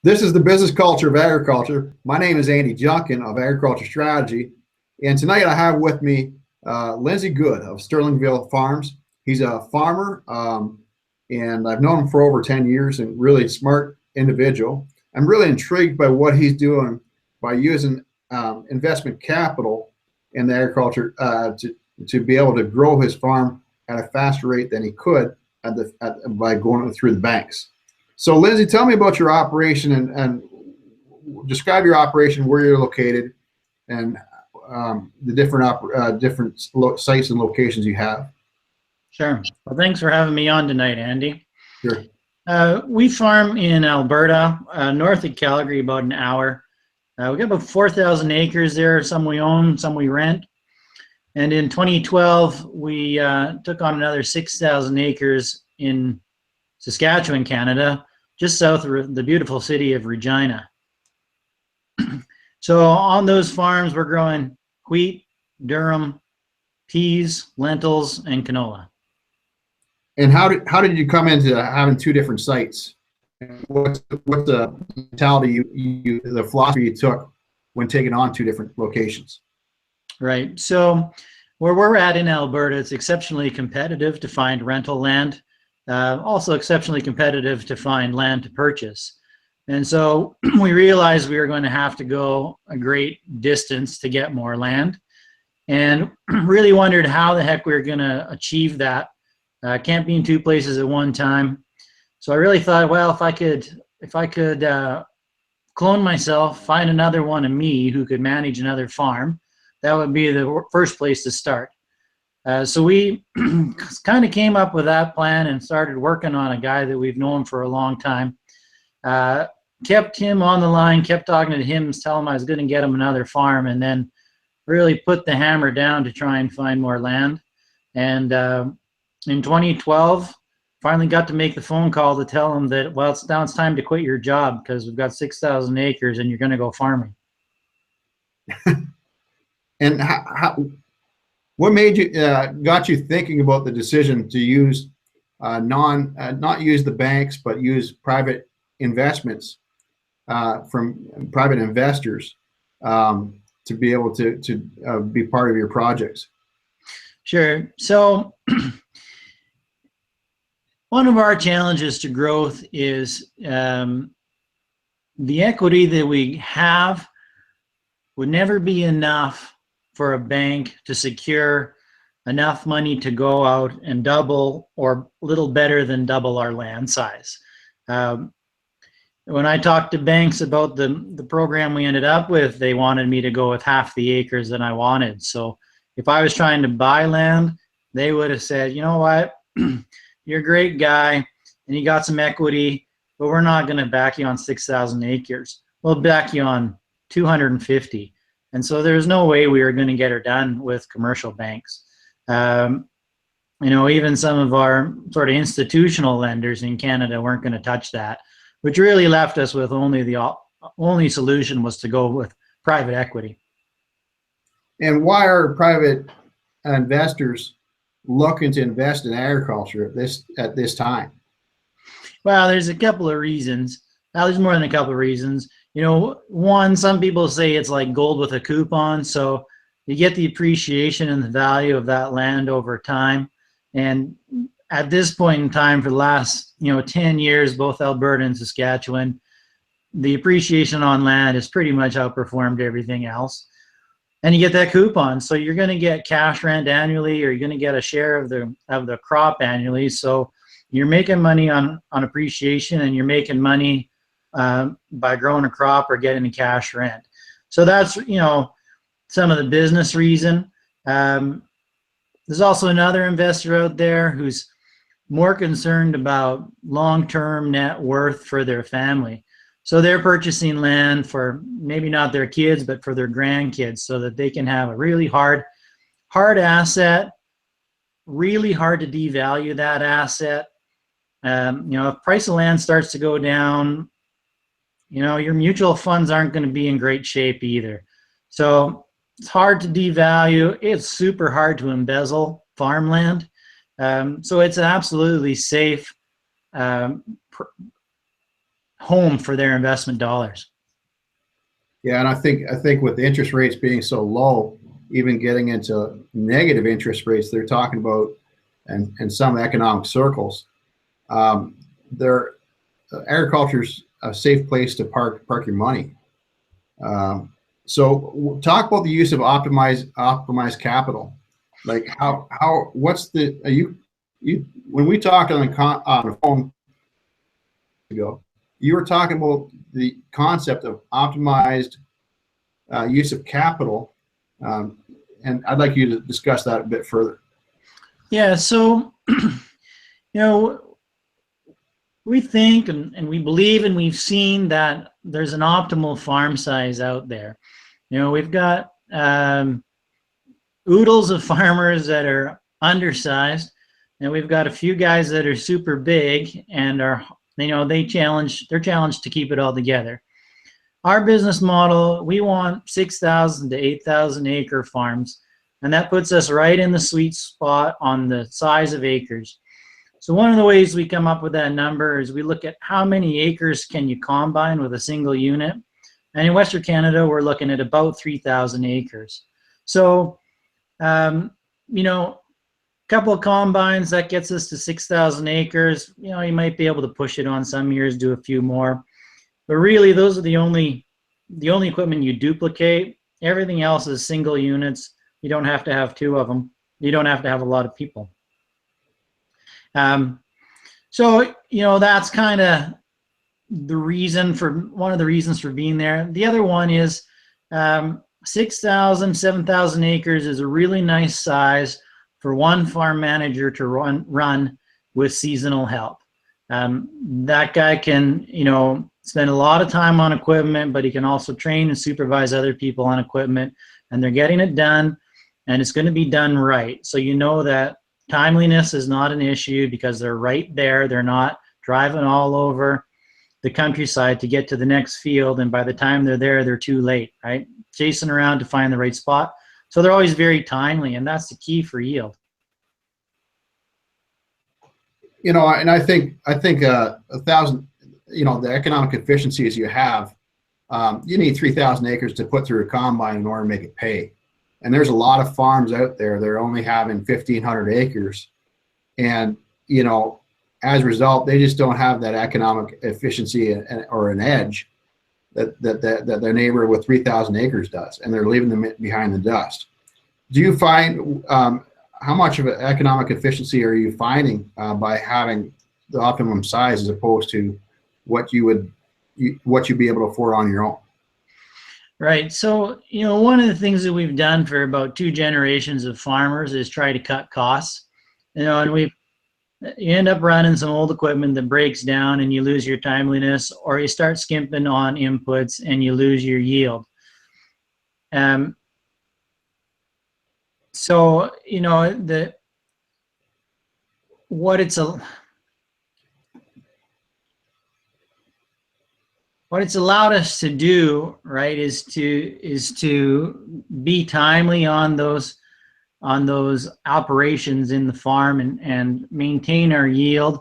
This is the business culture of agriculture. My name is Andy Junkin of Agriculture Strategy, and tonight I have with me Lindsay Good of Sterlingville Farms. He's a farmer, and I've known him for over 10 years, and really smart individual. I'm really intrigued by what he's doing by using investment capital in the agriculture to be able to grow his farm at a faster rate than he could by going through the banks. So, Lindsay, tell me about your operation and describe your operation, where you're located, and the different sites and locations you have. Sure. Well, thanks for having me on tonight, Andy. Sure. We farm in Alberta, north of Calgary, about an hour. We got about 4,000 acres there. Some we own, some we rent. And in 2012, we took on another 6,000 acres in Saskatchewan, Canada, just south of the beautiful city of Regina. So on those farms, we're growing wheat, durum, peas, lentils, and canola. And how did you come into having two different sites? What's the mentality the philosophy you took when taking on two different locations? Right. So where we're at in Alberta, it's exceptionally competitive to find rental land. Also exceptionally competitive to find land to purchase. And so we realized we were going to have to go a great distance to get more land, and really wondered how the heck we were going to achieve that. Can't be in two places at one time. So I really thought, well, if I could clone myself, find another one of me who could manage another farm, that would be the first place to start. So we kind of came up with that plan and started working on a guy that we've known for a long time. Kept him on the line, kept talking to him, telling him I was going to get him another farm, and then really put the hammer down to try and find more land. And in 2012, finally got to make the phone call to tell him that, well, now it's time to quit your job because we've got 6,000 acres and you're going to go farming. And what made you got you thinking about the decision to use not use the banks, but use private investments from private investors to be able to be part of your projects? Sure. So one of our challenges to growth is the equity that we have would never be enough for a bank to secure enough money to go out and double or a little better than double our land size. When I talked to banks about the program we ended up with, they wanted me to go with half the acres that I wanted. So if I was trying to buy land, they would have said, you know what, you're a great guy and you got some equity, but we're not going to back you on 6,000 acres. We'll back you on 250. And so there's no way we were going to get her done with commercial banks. You know, even some of our sort of institutional lenders in Canada weren't going to touch that, which really left us with only solution was to go with private equity. And why are private investors looking to invest in agriculture at this time? Well, there's a couple of reasons. Now, there's more than a couple of reasons. You know, one, some people say it's like gold with a coupon. So you get the appreciation and the value of that land over time. And at this point in time, for the last, 10 years, both Alberta and Saskatchewan, the appreciation on land has pretty much outperformed everything else. And you get that coupon. So you're going to get cash rent annually, or you're going to get a share of the crop annually. So you're making money on appreciation, and you're making money by growing a crop or getting a cash rent. So that's, some of the business reason. There's also another investor out there who's more concerned about long-term net worth for their family. So they're purchasing land for maybe not their kids, but for their grandkids, so that they can have a really hard asset, really hard to devalue that asset. If price of land starts to go down, your mutual funds aren't going to be in great shape either. So it's hard to devalue. It's super hard to embezzle farmland. So it's an absolutely safe home for their investment dollars. Yeah, and I think with the interest rates being so low, even getting into negative interest rates, they're talking about, and in some economic circles, they're agriculture's a safe place to park your money. So talk about the use of optimized capital. Like what's the you when we talked on the phone ago, you were talking about the concept of optimized use of capital, and I'd like you to discuss that a bit further. Yeah, so we think and we believe and we've seen that there's an optimal farm size out there. We've got oodles of farmers that are undersized, and we've got a few guys that are super big and they're challenged to keep it all together. Our business model, we want 6,000 to 8,000 acre farms, and that puts us right in the sweet spot on the size of acres. So one of the ways we come up with that number is we look at how many acres can you combine with a single unit. And in Western Canada, we're looking at about 3,000 acres. So, couple of combines, that gets us to 6,000 acres. You might be able to push it on some years, do a few more. But really, those are the only equipment you duplicate. Everything else is single units. You don't have to have two of them. You don't have to have a lot of people. So that's kind of one of the reasons for being there. The other one is 6,000, 7,000 acres is a really nice size for one farm manager to run with seasonal help. That guy can, spend a lot of time on equipment, but he can also train and supervise other people on equipment, and they're getting it done, and it's going to be done right. So that timeliness is not an issue because they're right there. They're not driving all over the countryside to get to the next field, and by the time they're there, they're too late, right? Chasing around to find the right spot. So they're always very timely, and that's the key for yield. And I think 1,000, the economic efficiencies you have, you need 3,000 acres to put through a combine in order to make it pay. And there's a lot of farms out there that are only having 1,500 acres, and as a result, they just don't have that economic efficiency or an edge that their neighbor with 3,000 acres does, and they're leaving them behind the dust. Do you find how much of an economic efficiency are you finding by having the optimum size as opposed to what you'd be able to afford on your own? Right. So, one of the things that we've done for about 2 generations of farmers is try to cut costs. And you end up running some old equipment that breaks down and you lose your timeliness, or you start skimping on inputs and you lose your yield. So, what it's allowed us to do, right, is to be timely on those operations in the farm and maintain our yield.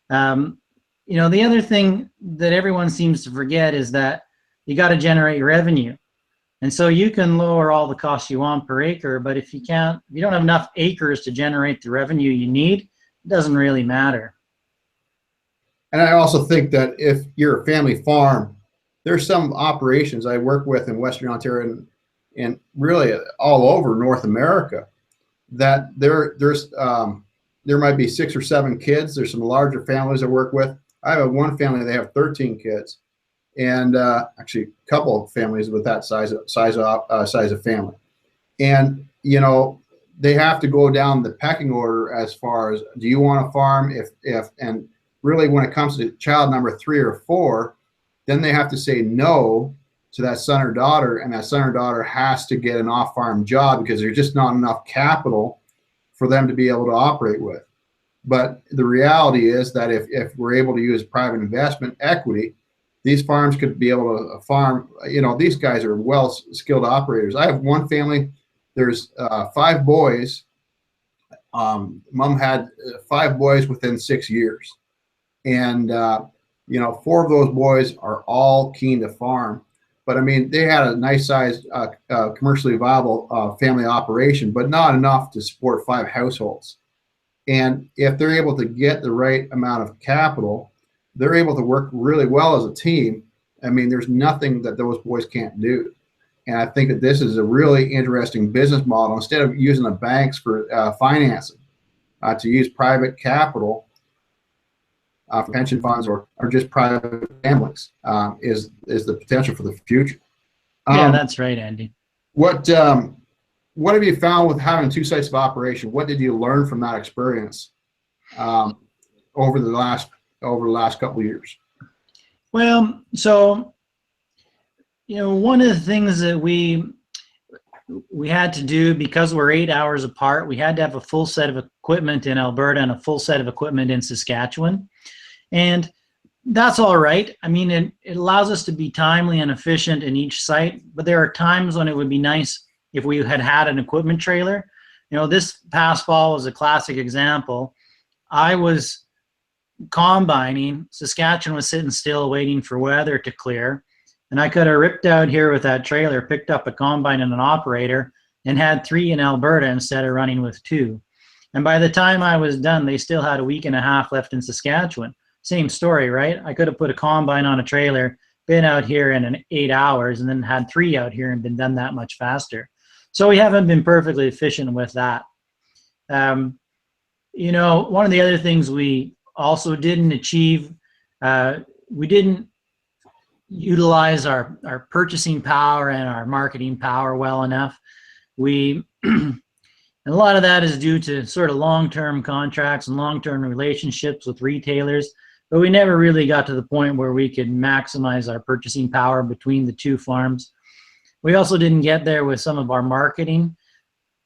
The other thing that everyone seems to forget is that you got to generate revenue. And so you can lower all the costs you want per acre, but if you don't have enough acres to generate the revenue you need, it doesn't really matter. And I also think that if you're a family farm, there's some operations I work with in Western Ontario and really all over North America that there might be 6 or 7 kids. There's some larger families I work with. I have one family, they have 13 kids, and actually a couple of families with that size of family. And they have to go down the pecking order as far as, do you want to farm? And really when it comes to child number 3 or 4, then they have to say no to that son or daughter, and that son or daughter has to get an off-farm job because there's just not enough capital for them to be able to operate with. But the reality is that if we're able to use private investment equity, these farms could be able to farm. These guys are well-skilled operators. I have one family, there's 5 boys. Mom had 5 boys within 6 years. And 4 of those boys are all keen to farm. But I mean, they had a nice sized, commercially viable family operation, but not enough to support 5 households. And if they're able to get the right amount of capital, they're able to work really well as a team. I mean, there's nothing that those boys can't do. And I think that this is a really interesting business model. Instead of using the banks for financing, to use private capital for pension funds or just private families is the potential for the future. Yeah, that's right, Andy. What have you found with having 2 sites of operation? What did you learn from that experience over the last couple of years? Well, so one of the things that we had to do, because we're 8 hours apart, we had to have a full set of equipment in Alberta and a full set of equipment in Saskatchewan. And that's all right. I mean, it allows us to be timely and efficient in each site, but there are times when it would be nice if we had an equipment trailer. This past fall was a classic example. I was combining, Saskatchewan was sitting still waiting for weather to clear, and I could have ripped out here with that trailer, picked up a combine and an operator, and had 3 in Alberta instead of running with 2. And by the time I was done, they still had a week and a half left in Saskatchewan. Same story, right? I could have put a combine on a trailer, been out here in 8 hours, and then had 3 out here and been done that much faster. So we haven't been perfectly efficient with that. One of the other things we also didn't achieve, we didn't utilize our purchasing power and our marketing power well enough. And a lot of that is due to sort of long-term contracts and long-term relationships with retailers, but we never really got to the point where we could maximize our purchasing power between the 2 farms. We also didn't get there with some of our marketing.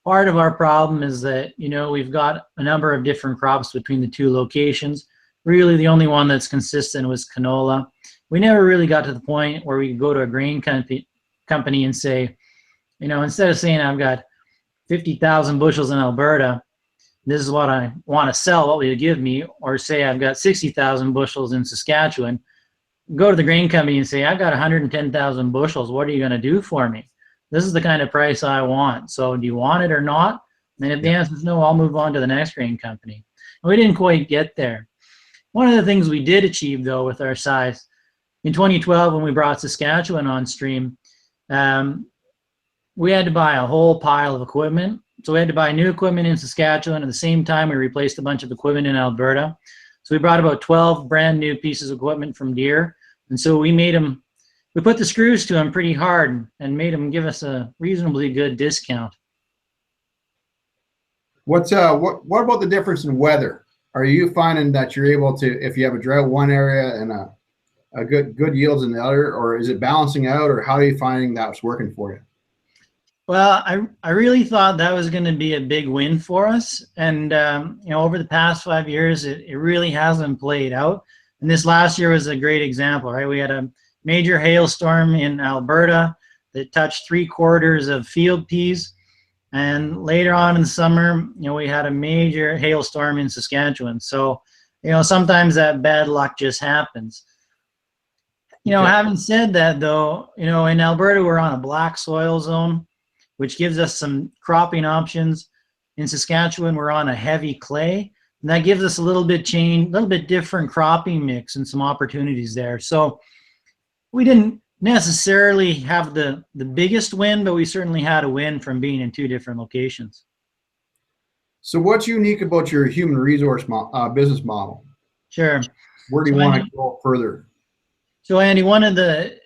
Part of our problem is that, we've got a number of different crops between the 2 locations. Really, the only one that's consistent was canola. We never really got to the point where we could go to a grain company and say, instead of saying I've got 50,000 bushels in Alberta, this is what I want to sell, what will you give me? Or say I've got 60,000 bushels in Saskatchewan, go to the grain company and say, I've got 110,000 bushels, what are you going to do for me? This is the kind of price I want. So do you want it or not? And if the answer is no, I'll move on to the next grain company. And we didn't quite get there. One of the things we did achieve, though, with our size, in 2012, when we brought Saskatchewan on stream, we had to buy a whole pile of equipment. So we had to buy new equipment in Saskatchewan. At the same time, we replaced a bunch of equipment in Alberta. So we brought about 12 brand new pieces of equipment from Deere. And so we put the screws to them pretty hard and made them give us a reasonably good discount. What about the difference in weather? Are you finding that you're able to, if you have a drought in one area and a good yields in the other, or is it balancing out, or how are you finding that's working for you? Well, I really thought that was going to be a big win for us. And, over the past 5 years, it really hasn't played out. And this last year was a great example, right? We had a major hailstorm in Alberta that touched 3/4 of field peas. And later on in the summer, we had a major hailstorm in Saskatchewan. So, sometimes that bad luck just happens. Having said that, though, in Alberta, we're on a black soil zone, which gives us some cropping options. In Saskatchewan, we're on a heavy clay, and that gives us a little bit different cropping mix and some opportunities there. So we didn't necessarily have the biggest win, but we certainly had a win from being in 2 different locations. So what's unique about your human resource business model? Sure. Where do you want to go further? So Andy, one of the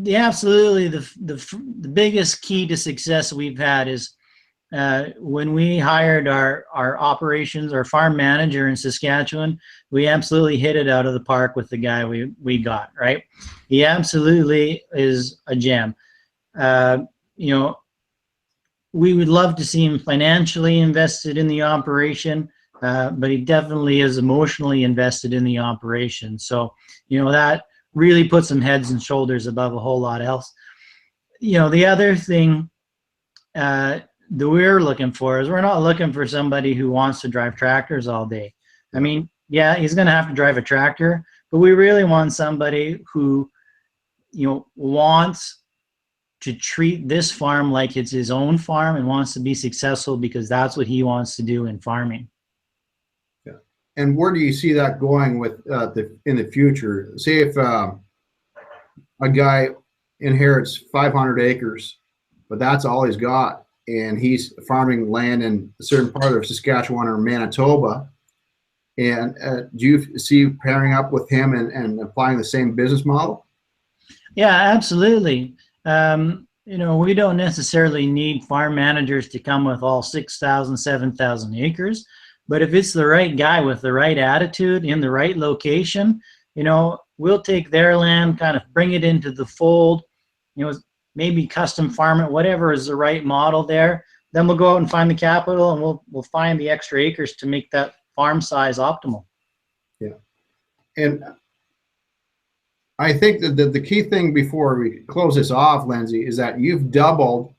absolutely the biggest key to success we've had is when we hired our operations, our farm manager in Saskatchewan, we absolutely hit it out of the park with the guy we got, right? He absolutely is a gem. We would love to see him financially invested in the operation, but he definitely is emotionally invested in the operation. So, that really puts him heads and shoulders above a whole lot else. The other thing that we're looking for is we're not looking for somebody who wants to drive tractors all day. I mean, yeah, he's going to have to drive a tractor, but we really want somebody who, you know, wants to treat this farm like it's his own farm and wants to be successful because that's what he wants to do in farming. Yeah. And where do you see that going with in the future? Say if a guy inherits 500 acres, but that's all he's got, and he's farming land in a certain part of Saskatchewan or Manitoba. And do you see pairing up with him and applying the same business model? Yeah, absolutely. You know, we don't necessarily need farm managers to come with all 6,000, 7,000 acres, but if it's the right guy with the right attitude in the right location, you know, we'll take their land, kind of bring it into the fold, you know, maybe custom farm it, whatever is the right model there. Then we'll go out and find the capital, and we'll find the extra acres to make that farm size optimal. Yeah. And I think that the key thing before we close this off, Lindsay, is that you've doubled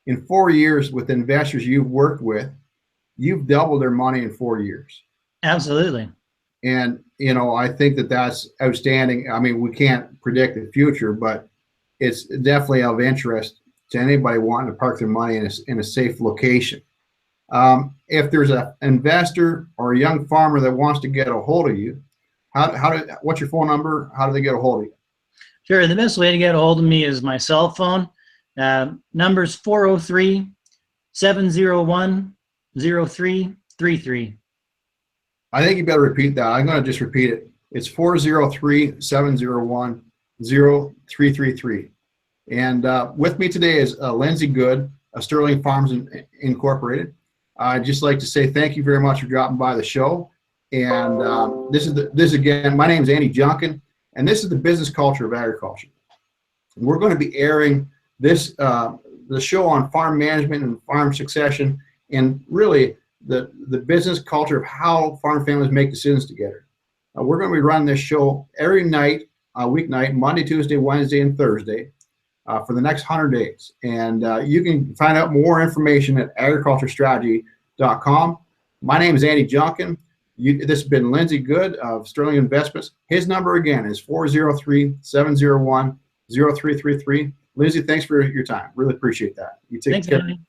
in 4 years with investors you've worked with. You've doubled their money in 4 years. Absolutely. And, you know, I think that that's outstanding. I mean, we can't predict the future, but it's definitely of interest to anybody wanting to park their money in a safe location. If there's an investor or a young farmer that wants to get a hold of you, what's your phone number? How do they get a hold of you? Sure. The best way to get a hold of me is my cell phone. Number's 403-701-0333. I think you better repeat that. I'm going to just repeat it. It's 403-701-0333. And with me today is Lindsay Good of Sterling Farms Incorporated. I'd just like to say thank you very much for dropping by the show. And this again, my name is Andy Junkin, and this is the business culture of agriculture. We're going to be airing this the show on farm management and farm succession, and really the business culture of how farm families make decisions together. We're going to be running this show every night, weeknight, Monday, Tuesday, Wednesday, and Thursday for the next 100 days. And you can find out more information at agriculturestrategy.com. My name is Andy Junkin. This has been Lindsay Good of Sterling Investments. His number again is 403-701-0333. Lindsay, thanks for your time. Really appreciate that. You take care. Thanks, Andy.